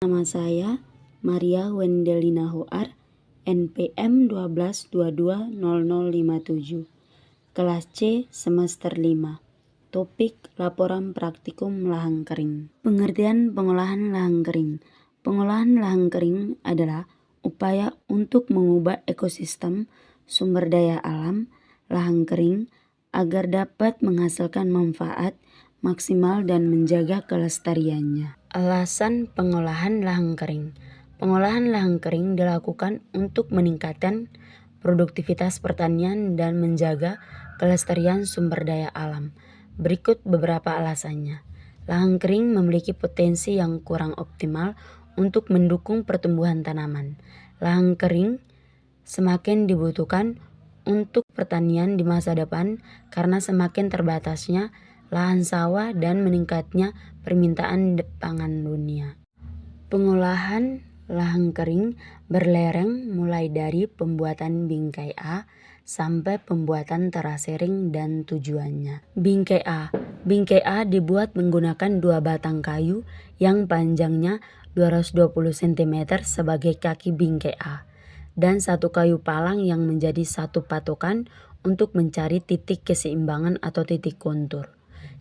Nama saya Maria Wendelina Hoar, NPM 12220057, kelas C semester 5. Topik laporan praktikum lahan kering. Pengertian pengolahan lahan kering. Pengolahan lahan kering adalah upaya untuk mengubah ekosistem sumber daya alam lahan kering agar dapat menghasilkan manfaat maksimal dan menjaga kelestariannya. Alasan pengolahan lahan kering. Pengolahan lahan kering dilakukan untuk meningkatkan produktivitas pertanian dan menjaga kelestarian sumber daya alam. Berikut beberapa alasannya. Lahan kering memiliki potensi yang kurang optimal untuk mendukung pertumbuhan tanaman. Lahan kering semakin dibutuhkan untuk pertanian di masa depan karena semakin terbatasnya lahan sawah dan meningkatnya permintaan pangan dunia. Pengolahan lahan kering berlereng mulai dari pembuatan bingkai A sampai pembuatan terasering dan tujuannya. Bingkai A. Bingkai A dibuat menggunakan 2 batang kayu yang panjangnya 220 cm sebagai kaki bingkai A dan 1 kayu palang yang menjadi satu patokan untuk mencari titik keseimbangan atau titik kontur.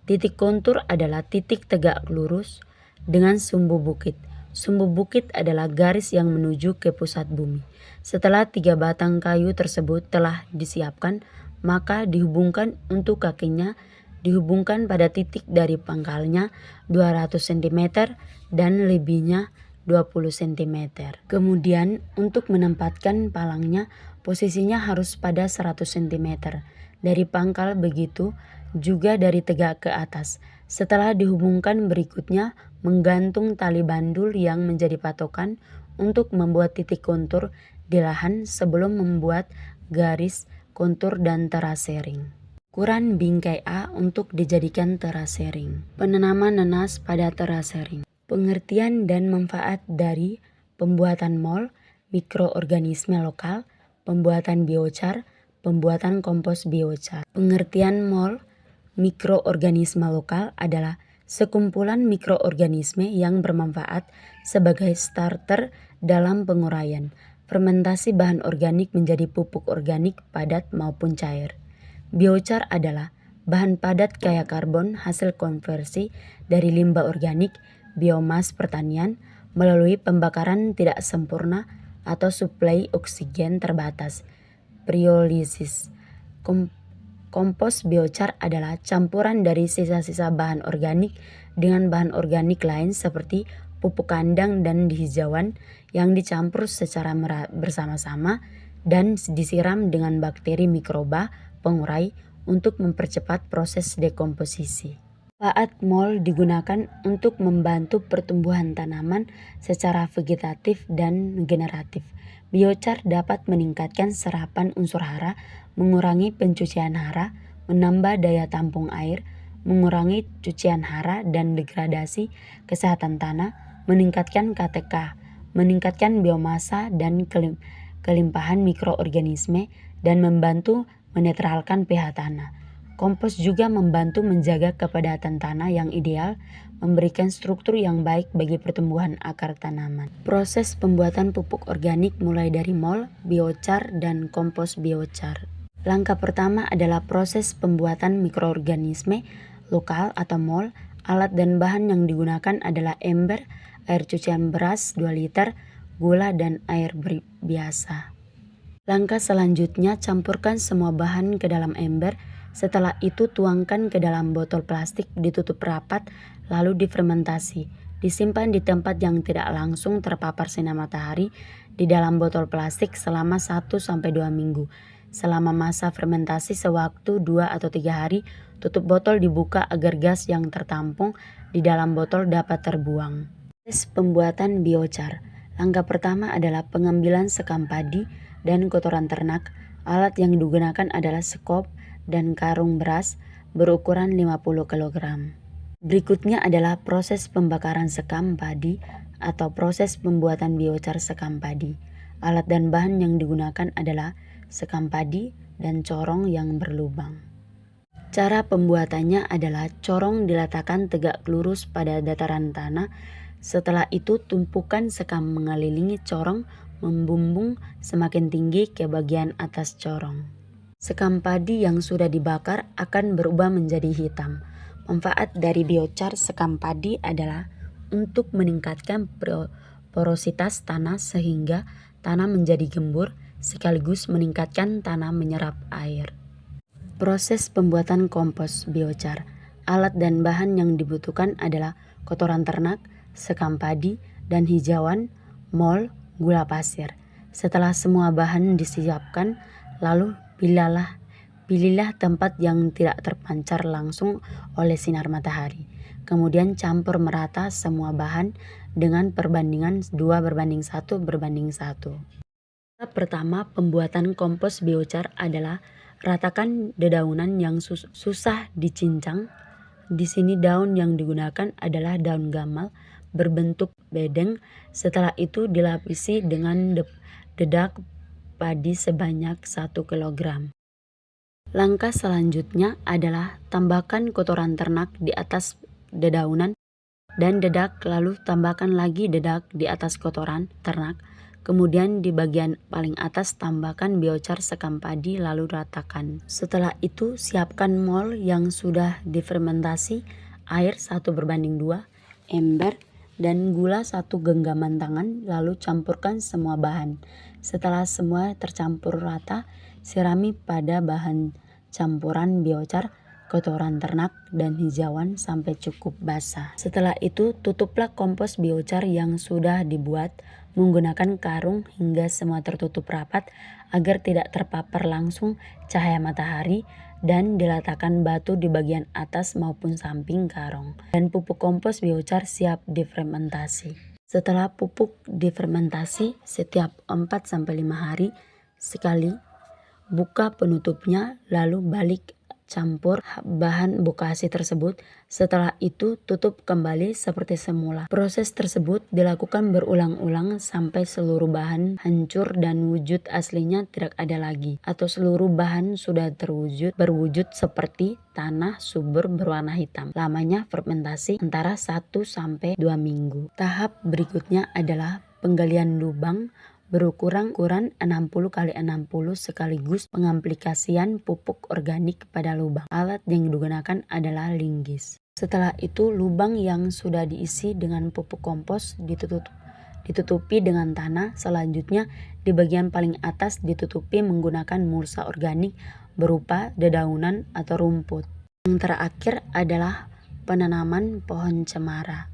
Titik kontur adalah titik tegak lurus dengan sumbu bukit. Sumbu bukit adalah garis yang menuju ke pusat bumi. Setelah 3 batang kayu tersebut telah disiapkan, maka dihubungkan untuk kakinya dihubungkan pada titik dari pangkalnya 200 cm dan lebihnya 20 cm. Kemudian untuk menempatkan palangnya, posisinya harus pada 100 cm dari pangkal, begitu juga dari tegak ke atas. Setelah dihubungkan, berikutnya menggantung tali bandul yang menjadi patokan untuk membuat titik kontur di lahan sebelum membuat garis kontur dan terasering. Ukuran bingkai A untuk dijadikan terasering. Penanaman nanas pada terasering. Pengertian dan manfaat dari pembuatan mol, mikroorganisme lokal, pembuatan biochar, pembuatan kompos biochar. Pengertian mol, mikroorganisme lokal adalah sekumpulan mikroorganisme yang bermanfaat sebagai starter dalam penguraian, fermentasi bahan organik menjadi pupuk organik padat maupun cair. Biochar adalah bahan padat kaya karbon hasil konversi dari limbah organik, biomas pertanian melalui pembakaran tidak sempurna atau suplai oksigen terbatas, pyrolysis. Kompos biochar adalah campuran dari sisa-sisa bahan organik dengan bahan organik lain seperti pupuk kandang dan hijauan yang dicampur secara bersama-sama dan disiram dengan bakteri mikroba pengurai untuk mempercepat proses dekomposisi. Manfaat mol digunakan untuk membantu pertumbuhan tanaman secara vegetatif dan generatif. Biochar dapat meningkatkan serapan unsur hara, mengurangi pencucian hara, menambah daya tampung air, mengurangi cucian hara dan degradasi kesehatan tanah, meningkatkan KTK, meningkatkan biomasa dan kelimpahan mikroorganisme, dan membantu menetralkan pH tanah. Kompos juga membantu menjaga kepadatan tanah yang ideal, memberikan struktur yang baik bagi pertumbuhan akar tanaman. Proses pembuatan pupuk organik mulai dari mol, biochar, dan kompos biochar. Langkah pertama adalah proses pembuatan mikroorganisme lokal atau mol. Alat dan bahan yang digunakan adalah ember, air cucian beras 2 liter, gula, dan air biasa. Langkah selanjutnya, campurkan semua bahan ke dalam ember. Setelah itu tuangkan ke dalam botol plastik, ditutup rapat, lalu difermentasi. Disimpan di tempat yang tidak langsung terpapar sinar matahari di dalam botol plastik selama 1-2 minggu. Selama masa fermentasi sewaktu 2 atau 3 hari, tutup botol dibuka agar gas yang tertampung di dalam botol dapat terbuang. Proses pembuatan biochar. Langkah pertama adalah pengambilan sekam padi dan kotoran ternak. Alat yang digunakan adalah sekop dan karung beras berukuran 50 kg. Berikutnya adalah proses pembakaran sekam padi atau proses pembuatan biochar sekam padi. Alat dan bahan yang digunakan adalah sekam padi dan corong yang berlubang. Cara pembuatannya adalah corong diletakkan tegak lurus pada dataran tanah Setelah itu tumpukan sekam mengelilingi corong, membumbung semakin tinggi ke bagian atas corong. Sekam padi yang sudah dibakar akan berubah menjadi hitam. Manfaat dari biochar sekam padi adalah untuk meningkatkan porositas tanah sehingga tanah menjadi gembur, sekaligus meningkatkan tanah menyerap air. Proses pembuatan kompos biochar. Alat dan bahan yang dibutuhkan adalah kotoran ternak, sekam padi, dan hijauan, mol, gula pasir. Setelah semua bahan disiapkan, lalu pilihlah tempat yang tidak terpancar langsung oleh sinar matahari. Kemudian campur merata semua bahan dengan perbandingan 2:1:1. Tahap pertama pembuatan kompos biochar adalah ratakan dedaunan yang susah dicincang. Di sini daun yang digunakan adalah daun gamal berbentuk bedeng. Setelah itu dilapisi dengan dedak padi sebanyak 1 kg. Langkah selanjutnya adalah tambahkan kotoran ternak di atas dedaunan dan dedak, lalu tambahkan lagi dedak di atas kotoran ternak. Kemudian di bagian paling atas tambahkan biochar sekam padi lalu ratakan. Setelah itu siapkan mol yang sudah difermentasi, air 1:2, ember, dan gula 1 genggaman tangan, lalu campurkan semua bahan. Setelah semua tercampur rata, sirami pada bahan campuran biochar, kotoran ternak, dan hijauan sampai cukup basah. Setelah itu tutuplah kompos biochar yang sudah dibuat menggunakan karung hingga semua tertutup rapat agar tidak terpapar langsung cahaya matahari, dan diletakkan batu di bagian atas maupun samping karung. Dan pupuk kompos biochar siap difermentasi. Setelah pupuk difermentasi setiap 4-5 hari sekali, buka penutupnya lalu balik campur bahan bokasi tersebut. Setelah itu tutup kembali seperti semula. Proses tersebut dilakukan berulang-ulang sampai seluruh bahan hancur dan wujud aslinya tidak ada lagi, atau seluruh bahan sudah berwujud seperti tanah subur berwarna hitam. Lamanya fermentasi antara 1-2 minggu. Tahap berikutnya adalah penggalian lubang berukuran 60x60 sekaligus pengaplikasian pupuk organik pada lubang. Alat yang digunakan adalah linggis. Setelah itu lubang yang sudah diisi dengan pupuk kompos ditutupi dengan tanah. Selanjutnya di bagian paling atas ditutupi menggunakan mulsa organik berupa dedaunan atau rumput. Yang terakhir adalah penanaman pohon cemara.